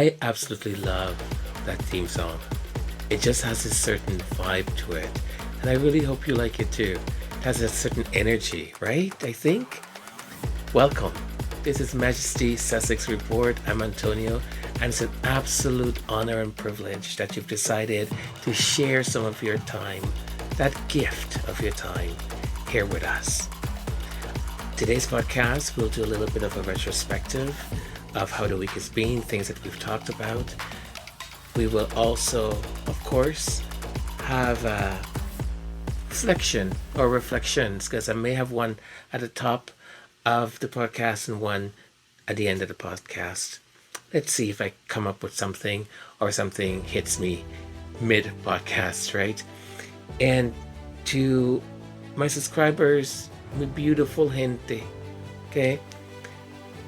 I absolutely love that theme song. It just has a certain vibe to it. And I really hope you like it too. It has a certain energy, right? I think. Welcome. This is Majesty Sussex Report. I'm Antonio, and it's an absolute honor and privilege that you've decided to share some of your time, that gift of your time, here with us. Today's podcast, we'll do a little bit of a retrospective of how the week has been, things that we've talked about. We will also, of course, have a reflection or reflections, because I may have one at the top of the podcast and one at the end of the podcast. Let's see if I come up with something or something hits me mid-podcast, right? And to my subscribers, my beautiful gente, okay?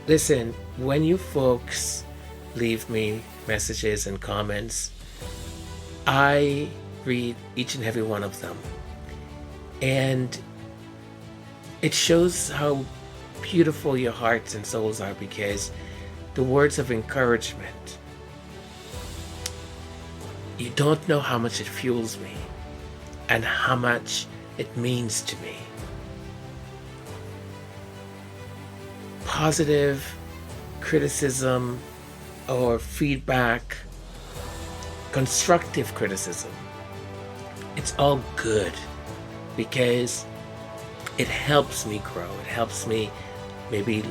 Listen, when you folks leave me messages and comments, I read each and every one of them. And it shows how beautiful your hearts and souls are, because the words of encouragement, you don't know how much it fuels me and how much it means to me. Positive criticism or feedback, constructive criticism, it's all good, because it helps me grow. It helps me maybe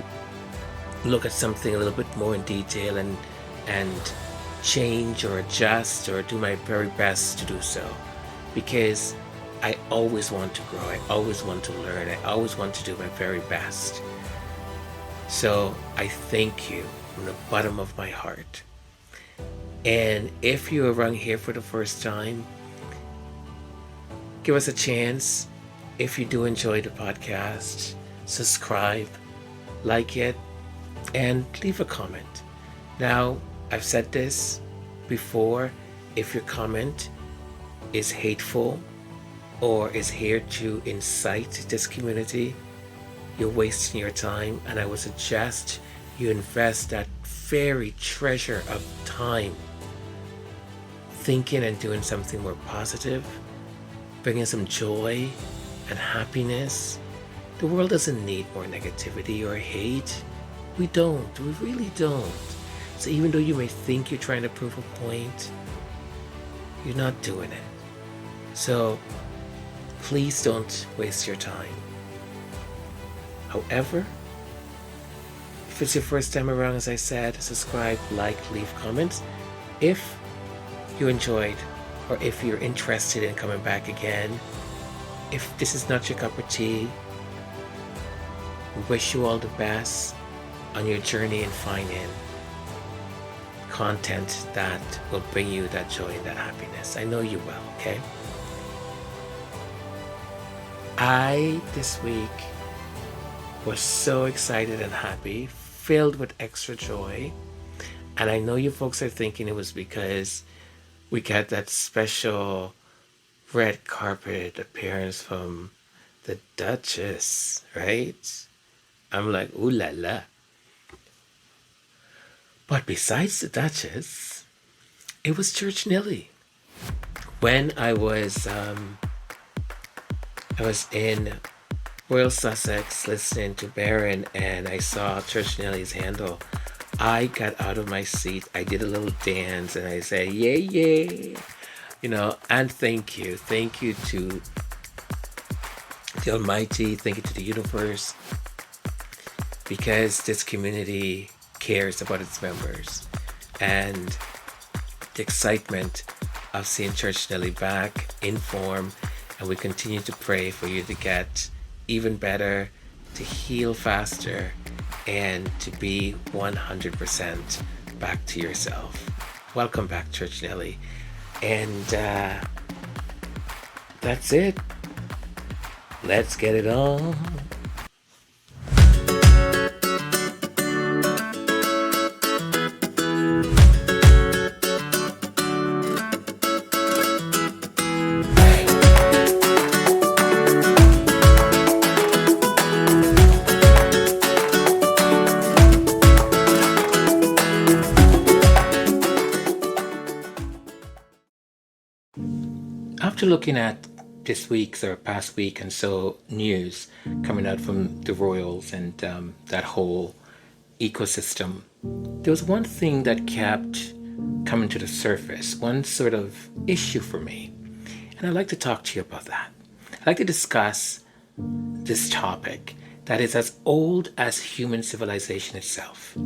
look at something a little bit more in detail and change or adjust or do my very best to do so, because I always want to grow. I always want to learn. I always want to do my very best. So I thank you from the bottom of my heart. And if you are around here for the first time, give us a chance. If you do enjoy the podcast, subscribe, like it, and leave a comment. Now, I've said this before, if your comment is hateful or is here to incite this community, you're wasting your time, and I would suggest you invest that very treasure of time thinking and doing something more positive, bringing some joy and happiness. The world doesn't need more negativity or hate. We don't. We really don't. So even though you may think you're trying to prove a point, you're not doing it. So please don't waste your time. However, if it's your first time around, as I said, subscribe, like, leave comments. If you enjoyed, or if you're interested in coming back again, if this is not your cup of tea, we wish you all the best on your journey in finding content that will bring you that joy and that happiness. I know you will, okay? This week, was so excited and happy, filled with extra joy. And I know you folks are thinking it was because we got that special red carpet appearance from the Duchess, right? I'm like, ooh la la. But besides the Duchess, it was Church Nelly. When I was in Royal Sussex listening to Baron, and I saw Church Nelly's handle, I got out of my seat. I did a little dance and I said, yay, yay. And thank you to the Almighty, thank you to the universe, because this community cares about its members, and the excitement of seeing Church Nelly back in form, and we continue to pray for you to get even better, to heal faster, and to be 100% back to yourself. Welcome back, Church Nelly. And that's it. Let's get it on. After looking at this week's or past week and so news coming out from the royals and that whole ecosystem, there was one thing that kept coming to the surface, one sort of issue for me. And I'd like to talk to you about that. I'd like to discuss this topic that is as old as human civilization itself.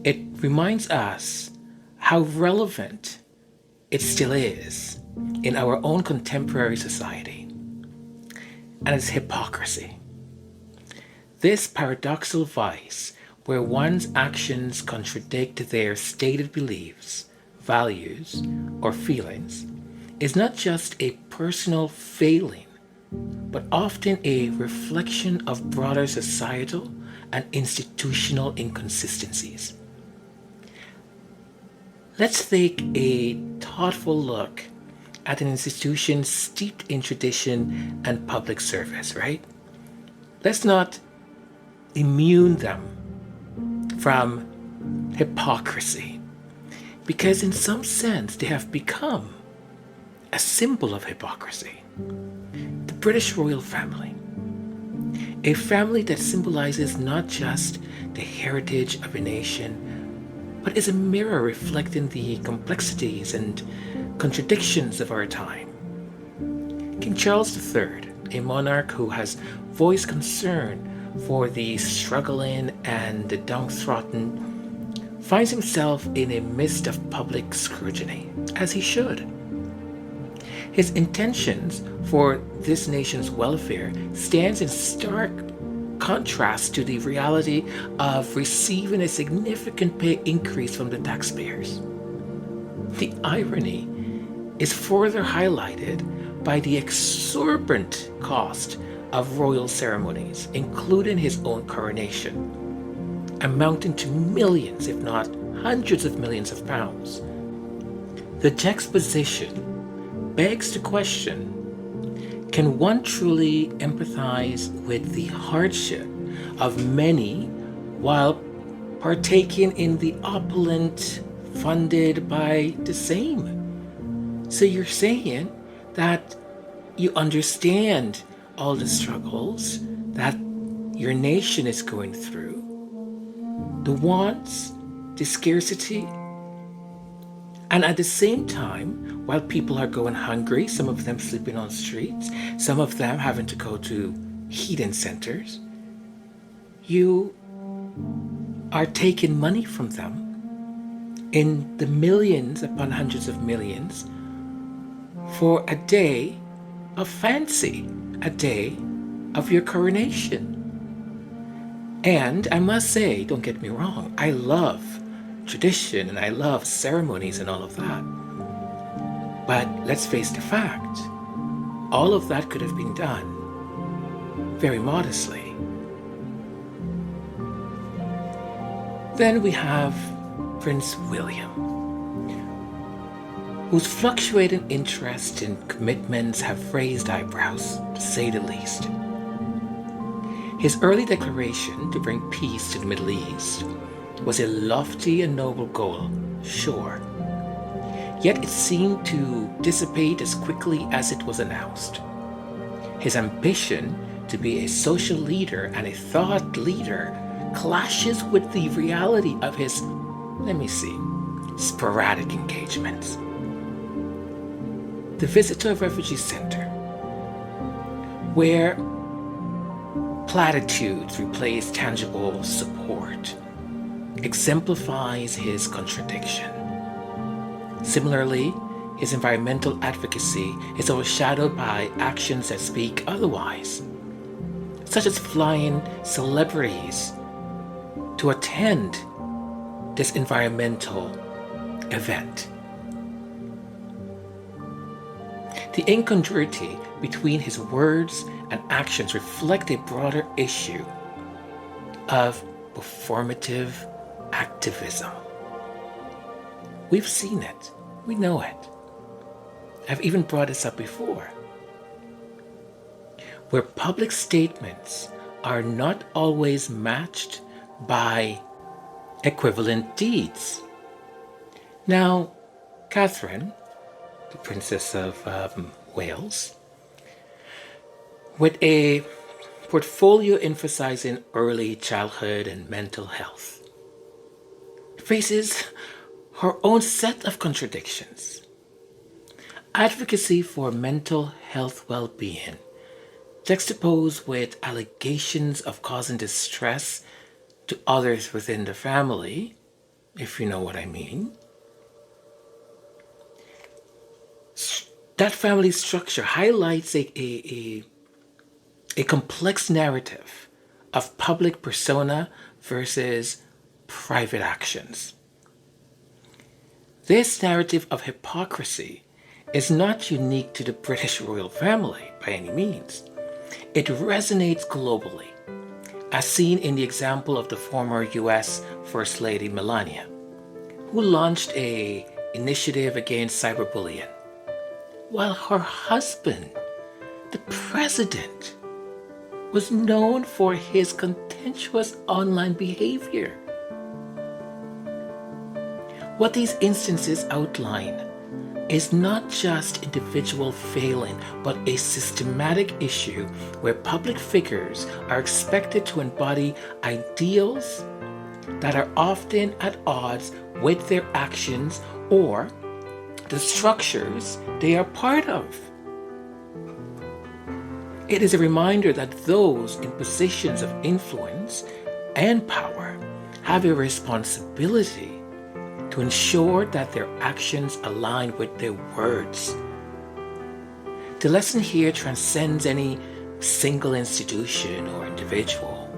It reminds us how relevant it still is in our own contemporary society, and it's hypocrisy. This paradoxical vice where one's actions contradict their stated beliefs, values, or feelings is not just a personal failing, but often a reflection of broader societal and institutional inconsistencies. Let's take a thoughtful look at an institution steeped in tradition and public service, right? Let's not immune them from hypocrisy, because in some sense they have become a symbol of hypocrisy. The British royal family, a family that symbolizes not just the heritage of a nation, but is a mirror reflecting the complexities and contradictions of our time. King Charles III, a monarch who has voiced concern for the struggling and the downtrodden, finds himself in a midst of public scrutiny, as he should. His intentions for this nation's welfare stands in stark contrast to the reality of receiving a significant pay increase from the taxpayers. The irony is further highlighted by the exorbitant cost of royal ceremonies, including his own coronation, amounting to millions, if not hundreds of millions of pounds. The juxtaposition begs the question: can one truly empathize with the hardship of many while partaking in the opulent funded by the same? So you're saying that you understand all the struggles that your nation is going through, the wants, the scarcity, and at the same time, while people are going hungry, some of them sleeping on streets, some of them having to go to heating centers, you are taking money from them in the millions upon hundreds of millions for a day of fancy, a day of your coronation. And I must say, don't get me wrong, I love tradition and I love ceremonies and all of that. But let's face the fact, all of that could have been done very modestly. Then we have Prince William, whose fluctuating interest and commitments have raised eyebrows, to say the least. His early declaration to bring peace to the Middle East was a lofty and noble goal, sure. Yet it seemed to dissipate as quickly as it was announced. His ambition to be a social leader and a thought leader clashes with the reality of his, sporadic engagements. The visit to a refugee center, where platitudes replace tangible support, exemplifies his contradiction. Similarly, his environmental advocacy is overshadowed by actions that speak otherwise, such as flying celebrities to attend this environmental event. The incongruity between his words and actions reflect a broader issue of performative activism. We've seen it. We know it. I've even brought this up before, where public statements are not always matched by equivalent deeds. Now, Catherine, the Princess of Wales, with a portfolio emphasizing early childhood and mental health. It faces her own set of contradictions. Advocacy for mental health well-being, juxtaposed with allegations of causing distress to others within the family, if you know what I mean. That family structure highlights a complex narrative of public persona versus private actions. This narrative of hypocrisy is not unique to the British royal family by any means. It resonates globally, as seen in the example of the former US First Lady Melania, who launched an initiative against cyberbullying, while her husband, the president, was known for his contentious online behavior. What these instances outline is not just individual failing, but a systematic issue where public figures are expected to embody ideals that are often at odds with their actions or the structures they are part of. It is a reminder that those in positions of influence and power have a responsibility to ensure that their actions align with their words. The lesson here transcends any single institution or individual.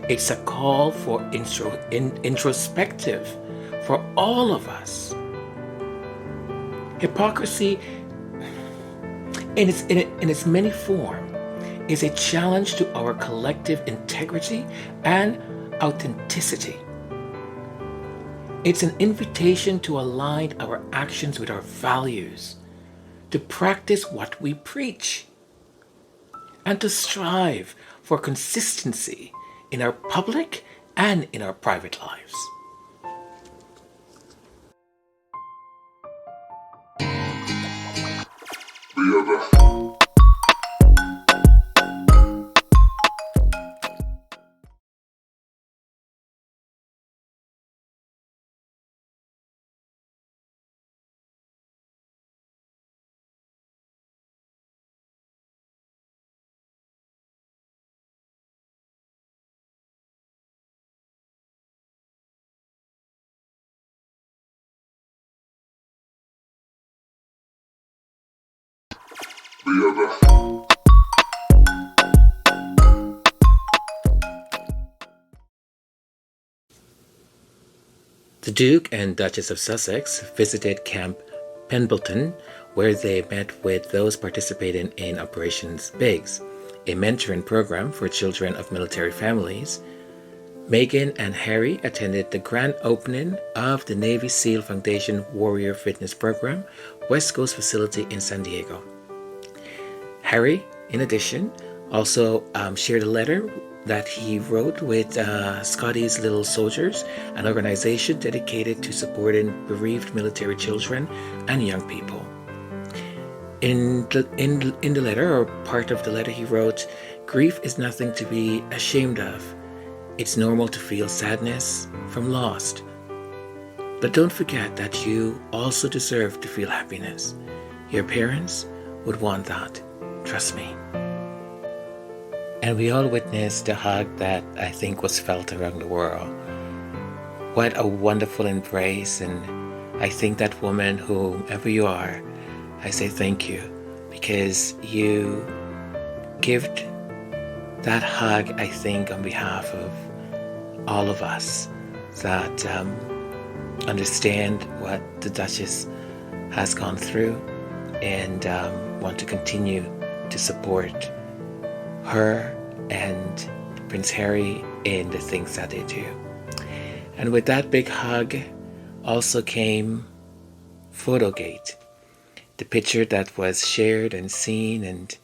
It's a call for introspective for all of us. Hypocrisy in its many forms is a challenge to our collective integrity and authenticity. It's an invitation to align our actions with our values, to practice what we preach, and to strive for consistency in our public and in our private lives. The Duke and Duchess of Sussex visited Camp Pendleton, where they met with those participating in Operations Biggs, a mentoring program for children of military families. Meghan and Harry attended the grand opening of the Navy SEAL Foundation Warrior Fitness Program, West Coast facility in San Diego. Harry, in addition, also shared a letter that he wrote with Scotty's Little Soldiers, an organization dedicated to supporting bereaved military children and young people. In the letter, or part of the letter, he wrote, "Grief is nothing to be ashamed of. It's normal to feel sadness from loss. But don't forget that you also deserve to feel happiness. Your parents would want that. Trust me." And we all witnessed the hug that I think was felt around the world. What a wonderful embrace. And I think that woman, whomever you are, I say thank you, because you give that hug, I think, on behalf of all of us that understand what the Duchess has gone through and want to continue to support her and Prince Harry in the things that they do. And with that big hug also came Photogate, the picture that was shared and seen, and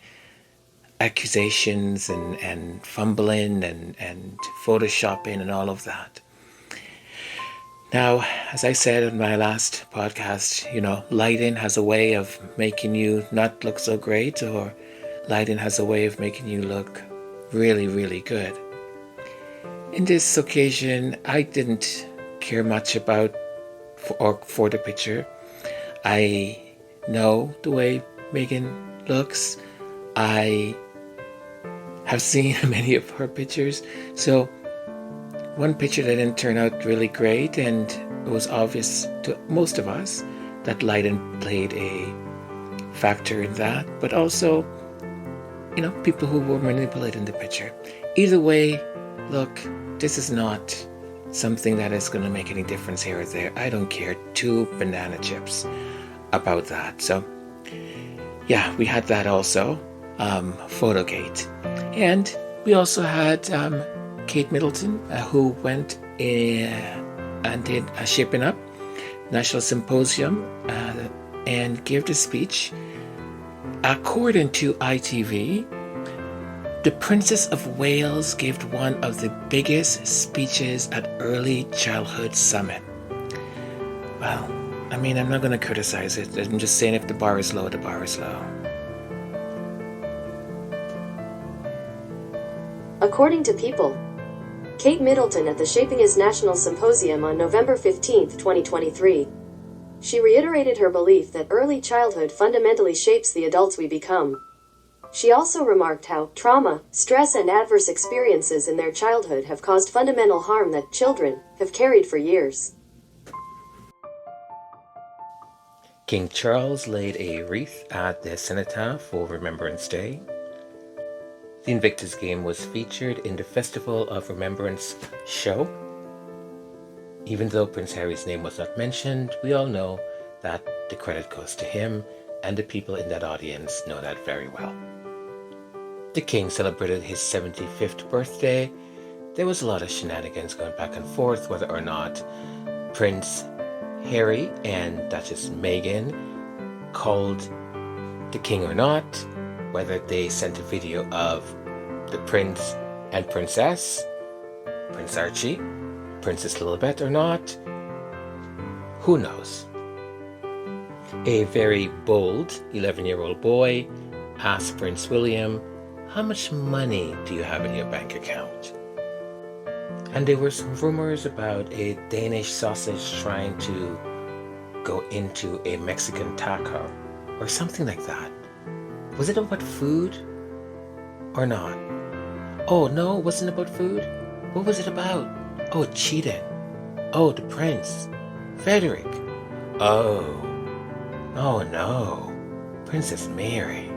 accusations and fumbling and photoshopping and all of that. Now, as I said in my last podcast, lighting has a way of making you not look so great, or lighting has a way of making you look really, really good. In this occasion, I didn't care much about for the picture. I know the way Megan looks. I have seen many of her pictures. So one picture that didn't turn out really great, and it was obvious to most of us that lighting played a factor in that, but also, people who were manipulating the picture. Either way, look, this is not something that is going to make any difference here or there. I don't care two banana chips about that. So yeah, we had that also, Photogate. And we also had Kate Middleton, who went and did a Shaping Up National Symposium and gave the speech. According to ITV, the Princess of Wales gave one of the biggest speeches at Early Childhood Summit. Well, I'm not going to criticize it. I'm just saying, if the bar is low, the bar is low. According to People, Kate Middleton at the Shaping Us National Symposium on November 15, 2023. She reiterated her belief that early childhood fundamentally shapes the adults we become. She also remarked how trauma, stress, and adverse experiences in their childhood have caused fundamental harm that children have carried for years. King Charles laid a wreath at the cenotaph for Remembrance Day. The Invictus Game was featured in the Festival of Remembrance show. Even though Prince Harry's name was not mentioned, we all know that the credit goes to him, and the people in that audience know that very well. The King celebrated his 75th birthday. There was a lot of shenanigans going back and forth whether or not Prince Harry and Duchess Meghan called the King or not, whether they sent a video of the Prince and Princess, Prince Archie, Princess Lilibet or not. Who knows? A very bold 11-year-old boy asked Prince William, "How much money do you have in your bank account?" And there were some rumors about a Danish sausage trying to go into a Mexican taco or something like that. Was it about food or not? Oh, no, it wasn't about food. What was it about? Oh, cheating. Oh, the prince. Frederick. Oh no. Princess Mary.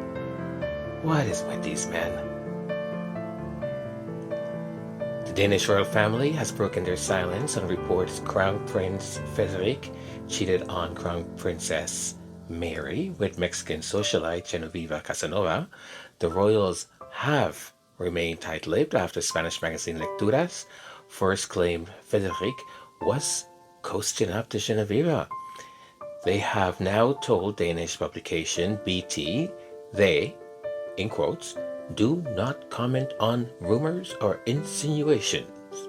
What is with these men? The Danish royal family has broken their silence on reports Crown Prince Frederick cheated on Crown Princess Mary with Mexican socialite Genoveva Casanova. The royals have remained tight-lipped after Spanish magazine Lecturas first claimed Frederick was coasting up to Genoveva. They have now told Danish publication BT they, in quotes, do not comment on rumors or insinuations.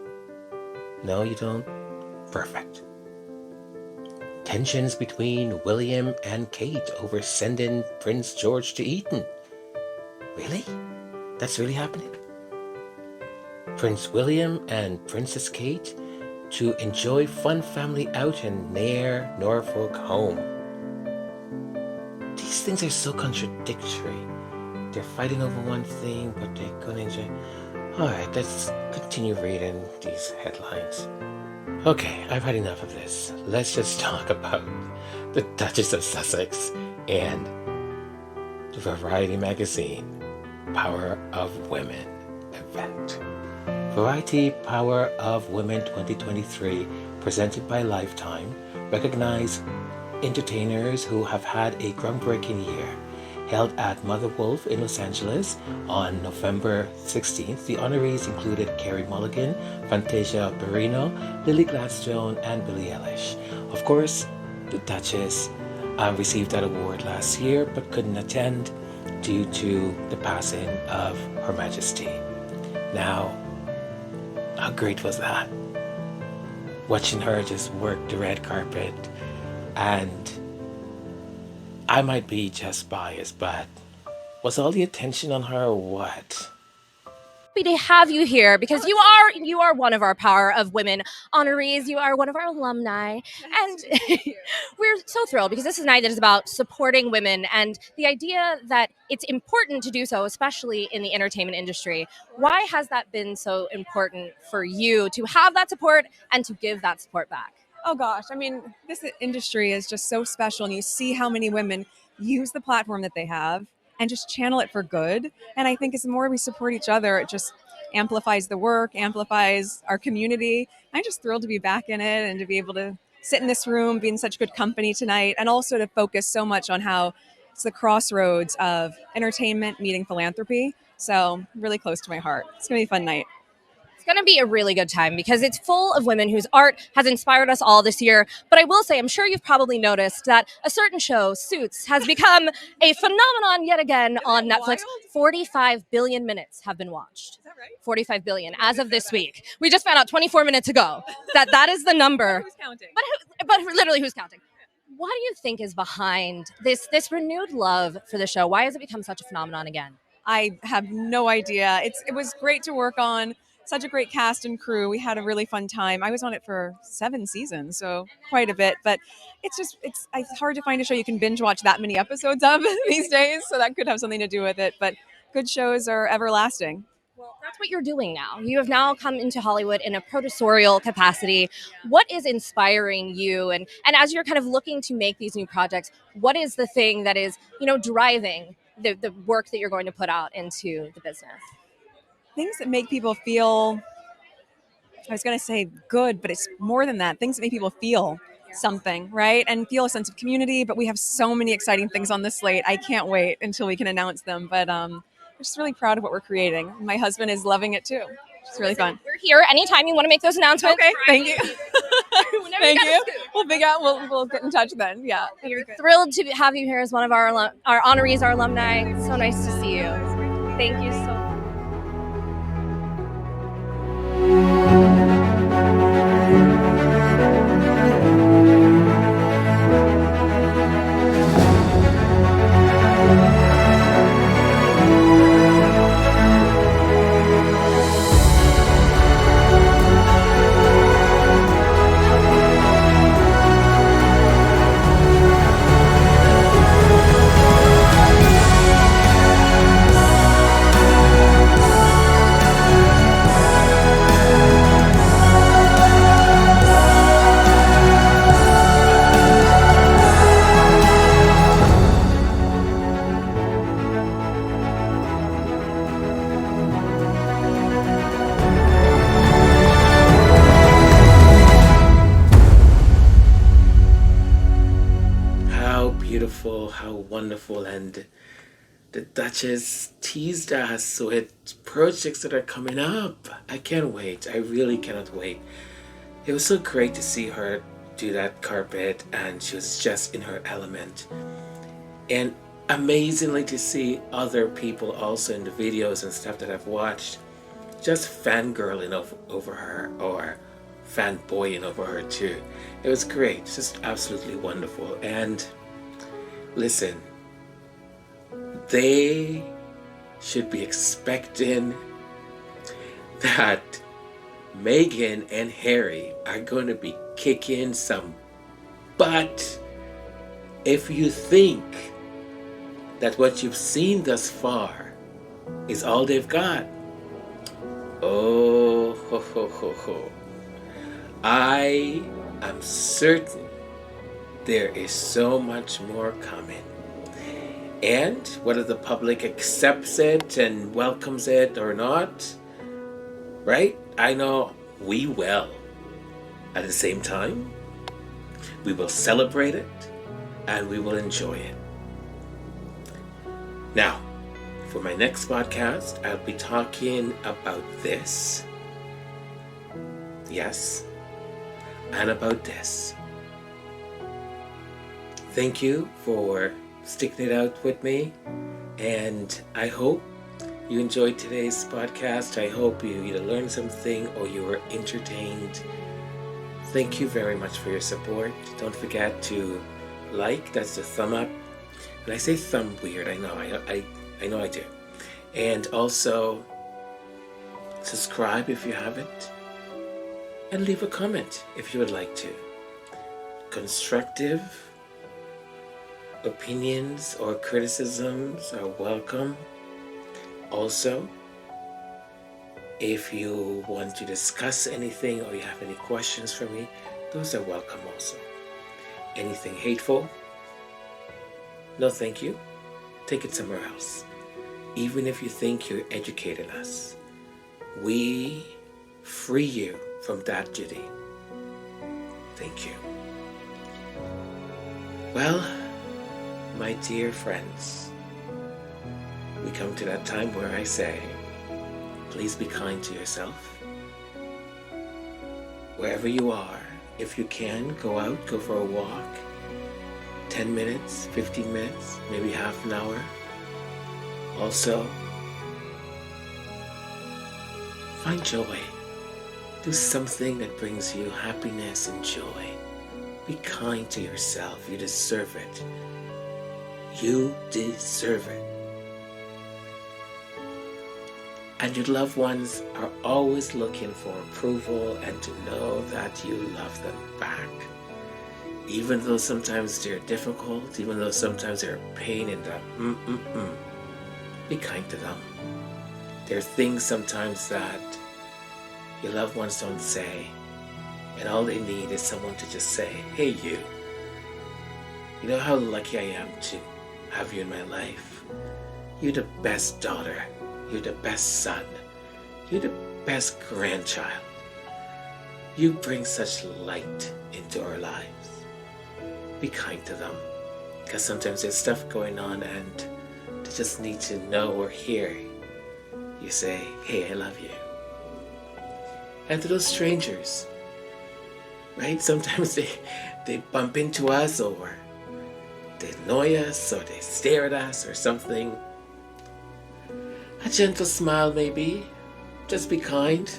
No, you don't? Perfect. Tensions between William and Kate over sending Prince George to Eton. Really? That's really happening? Prince William and Princess Kate to enjoy fun family outing near Norfolk home. These things are so contradictory. They're fighting over one thing, but they're going to enjoy. Alright, let's continue reading these headlines. Okay, I've had enough of this. Let's just talk about the Duchess of Sussex and the Variety magazine Power of Women event. Variety Power of Women 2023, presented by Lifetime, recognize entertainers who have had a groundbreaking year. Held at Mother Wolf in Los Angeles on November 16th, the honorees included Carey Mulligan, Fantasia Barrino, Lily Gladstone, and Billie Eilish. Of course, the Duchess received that award last year but couldn't attend due to the passing of Her Majesty. Now, how great was that? watching her just work the red carpet. And I might be just biased, but was all the attention on her or what? Happy to have you here because you are one of our Power of Women honorees. You are one of our alumni, and we're so thrilled because this is a night that is about supporting women and the idea that it's important to do so, especially in the entertainment industry. Why has that been so important for you to have that support and to give that support back? Oh gosh, I mean, this industry is just so special, and you see how many women use the platform that they have and just channel it for good. And I think as the more we support each other, it just amplifies the work, amplifies our community. I'm just thrilled to be back in it and to be able to sit in this room, be in such good company tonight, and also to focus so much on how it's the crossroads of entertainment meeting philanthropy. So really close to my heart. It's gonna be a fun night. It's going to be a really good time because it's full of women whose art has inspired us all this year. But I will say, I'm sure you've probably noticed that a certain show, Suits, has become a phenomenon yet again on Netflix. 45 billion minutes have been watched. Is that right? 45 billion as of this week. We just found out 24 minutes ago that is the number. Who's counting? But literally, who's counting? What do you think is behind this renewed love for the show? Why has it become such a phenomenon again? I have no idea. It was great to work on. Such a great cast and crew. We had a really fun time. I was on it for 7 seasons, so quite a bit. But it's hard to find a show you can binge watch that many episodes of these days. So that could have something to do with it. But good shows are everlasting. Well, that's what you're doing now. You have now come into Hollywood in a producerial capacity. What is inspiring you? And as you're kind of looking to make these new projects, what is the thing that is, driving the work that you're going to put out into the business? Things that make people feel, I was going to say good, but it's more than that. Things that make people feel something, right? And feel a sense of community. But we have so many exciting things on this slate. I can't wait until we can announce them. But I'm just really proud of what we're creating. My husband is loving it too. It's really fun. We're here anytime you want to make those announcements. Okay, thank you. Thank you you. We'll get in touch then. Yeah. We're thrilled to have you here as one of our honorees, our alumni. It's so nice to see you. Thank you so much. Beautiful, how wonderful. And the Duchess teased us with projects that are coming up. I can't wait. I really cannot wait. It was so great to see her do that carpet, and she was just in her element. And amazingly to see other people also in the videos and stuff that I've watched just fangirling over her, or fanboying over her too. It was great, just absolutely wonderful. And listen, they should be expecting that Meghan and Harry are going to be kicking some butt. If you think that what you've seen thus far is all they've got, oh, ho, ho, ho, ho. I am certain there is so much more coming. And whether the public accepts it and welcomes it or not, right? I know we will. At the same time, we will celebrate it and we will enjoy it. Now, for my next podcast, I'll be talking about this. Yes, and about this. Thank you for sticking it out with me, and I hope you enjoyed today's podcast. I hope you either learned something or you were entertained. Thank you very much for your support. Don't forget to like, that's the thumb up. And I say thumb weird, I know I do. And also subscribe if you haven't. And leave a comment if you would like to. Constructive opinions or criticisms are welcome. Also, if you want to discuss anything or you have any questions for me, those are welcome also. Anything hateful? No, thank you. Take it somewhere else. Even if you think you're educating us, we free you from that duty. Thank you. Well, my dear friends, we come to that time where I say, please be kind to yourself. Wherever you are, if you can, go out, go for a walk. 10 minutes, 15 minutes, maybe half an hour. Also, find joy. Do something that brings you happiness and joy. Be kind to yourself. You deserve it. You deserve it. And your loved ones are always looking for approval and to know that you love them back. Even though sometimes they're difficult, even though sometimes they're a pain in the be kind to them. There are things sometimes that your loved ones don't say, and all they need is someone to just say, hey you know how lucky I am to have you in my life. You're the best daughter. You're the best son. You're the best grandchild. You bring such light into our lives. Be kind to them. Because sometimes there's stuff going on and they just need to know or hear you say, hey, I love you. And to those strangers, right? Sometimes they bump into us or they annoy us or they stare at us or something. A gentle smile maybe. Just be kind.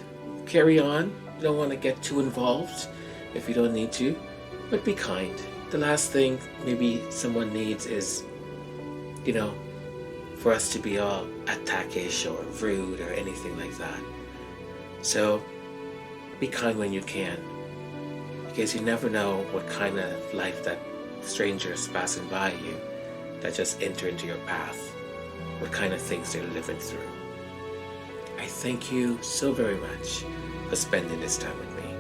Carry on. You don't want to get too involved if you don't need to. But be kind. The last thing maybe someone needs is, for us to be all attackish or rude or anything like that. So be kind when you can. Because you never know what kind of life that stranger is passing by you that just enter into your path. What kind of things they're living through. I thank you so very much for spending this time with me.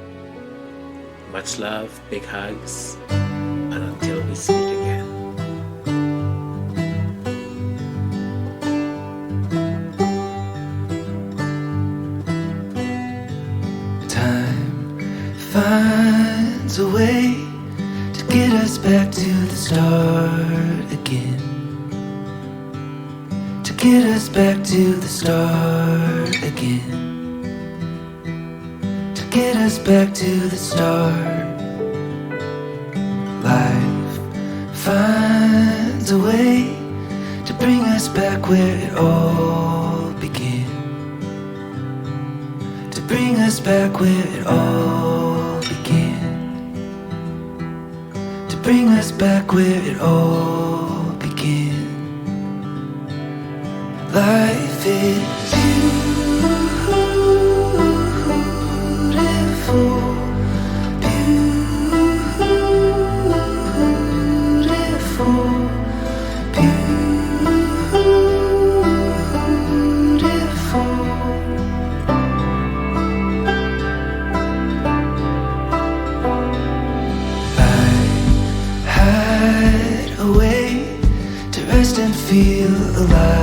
Much love, big hugs, and until we speak again. Time finds a way to get us back to the start again. Get us back to the start again. To get us back to the start. Life finds a way to bring us back where it all began. To bring us back where it all began. To bring us back where it all began. Life is beautiful, beautiful, beautiful. I had a way to rest and feel alive.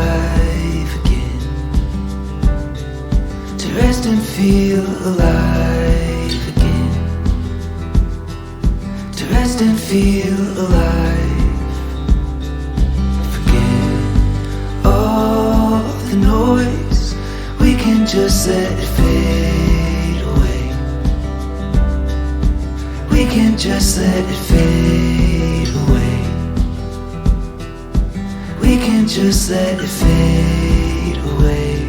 Rest and feel alive again. To rest and feel alive. Forget all the noise. We can just let it fade away. We can just let it fade away. We can just let it fade away.